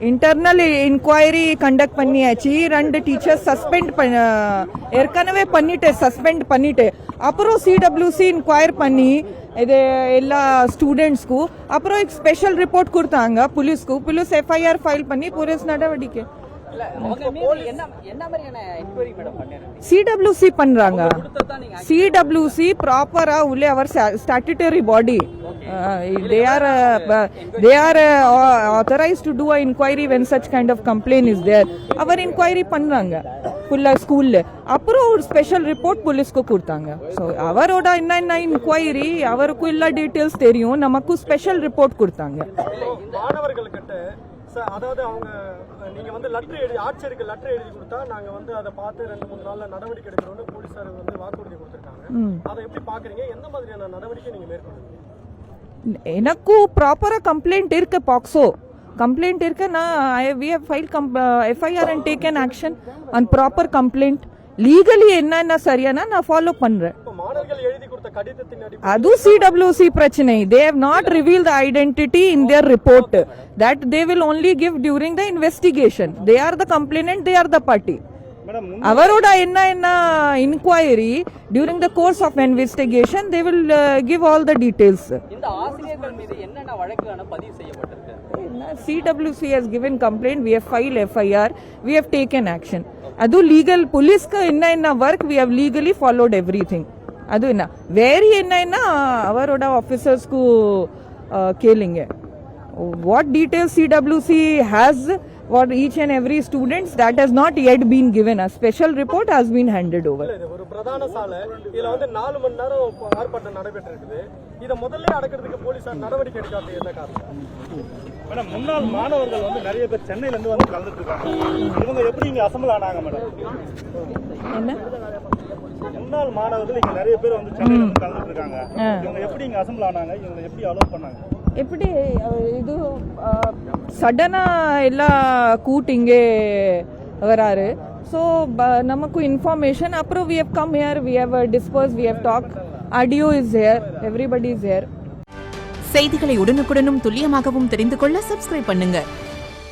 Internal inquiry conduct பண்ணியாச்சு. 2 teachers ஏற்கனவே suspend பண்ணிட்டு அப்புறம் சிடபிள்யூசி இன்கொயர் பண்ணி இது எல்லா ஸ்டூடெண்ட்ஸ்க்கு அப்புறம் ஸ்பெஷல் ரிப்போர்ட் கொடுத்தாங்க போலீஸ்க்கு. போலீஸ் எஃப்ஐஆர் ஃபைல் பண்ணி போலீஸ் நடவடிக்கை சிடபிள்யூசி பண்றாங்க. சிடபிள்யூசி ப்ராப்பரா உள்ள அவர் statutory body. they are authorized to do an inquiry when such kind of complaint is there. அவர் inquiry பண்றாங்க ஃபுல்லா ஸ்கூல்ல. அப்புறம் ஒரு ஸ்பெஷல் ரிப்போர்ட் போலீஸ்க்கு கொடுத்தாங்க. ஸோ அவரோட என்ன இன்கொயரி அவருக்கு எல்லா டீட்டெயில்ஸ் தெரியும். நமக்கு ஸ்பெஷல் ரிப்போர்ட் கொடுத்தாங்க. அதாவது அவங்க நீங்க வந்து லெட்டர் எழுதி ஆட்சியருக்கு லெட்டர் எழுதி கொடுத்தா நாங்க வந்து அதை பார்த்து 2-3 நாள்ல நடவடிக்கை எடுக்கிறோம்னு போலீசார் வந்து வாக்குறுதி கொடுத்திருக்காங்க. அதை எப்படி பாக்குறீங்க? எந்த மாதிரியான நடவடிக்கை நீங்க மேற்கொள்ளுங்க? எனக்கு ப்ராப்பரா கம்ப்ளைண்ட் இருக்கு. பாக்ஸோ கம்ப்ளைண்ட் இருக்கு. நான் we have filed FIR and taken action on proper complaint. Legally என்ன சரியானா நான் ஃபாலோ பண்றேன். மாணவர்கள் எழுதி கொடுத்த கடிதத்தின் அடிப்படையில் அது சிடபிள்யூசி பிரச்சனை. they have not revealed the identity in their report. that they will only give during the investigation. they are the complainant, they are the party. அவரோட என்ன inquiry during the course of investigation they will give all the details. இந்த ஆசிரியர்கள் மீது என்னென்ன வழக்குகள் பதிவு செய்யப்பட்டிருக்கு? CWC has given complaint, we have filed FIR, we have taken action. adu legal police ka enna work we have legally followed everything. adu enna very enna avaroda officers ku kelinge what details CWC has for each and every students that has not yet been given. A special report has been handed over. ஒரு பிரதான சாலை இதுல வந்து 4 மணி நேரம் ஆர்ப்பாட்டம் நடைபெற்றிருக்குது. இத முதல்ல அடக்கிறதுக்கு போலீசார் நடவடிக்கை எடுக்காத என்ன காரணம்? மேடம், முன்னாள் மாணவர்கள் வந்து நிறைய பேர் சென்னையில இருந்து வந்து கலந்துட்டு இருக்காங்க. இவங்க எப்படி இங்க அசெம்பிள் ஆனாங்க மேடம்? என்ன முன்னாள் மாணவர்கள் இங்க நிறைய பேர் வந்து சென்னையில இருந்து கலந்துட்டு இருக்காங்க. இவங்க எப்படி இங்க அசெம்பிள் ஆனாங்க? இவங்க எப்படி அலோவ் பண்ணாங்க? எப்படி இது சடனா எல்லா கூட்டிங்கே வராரு. ஸோ நமக்கு இன்ஃபர்மேஷன் அப்புறம் we have come here, we have dispersed, we have talked, RDO is here, everybody is here. செய்திகளை உடனுக்குடனும் துல்லியமாகவும் தெரிந்து கொள்ள சப்ஸ்கிரைப் பண்ணுங்க.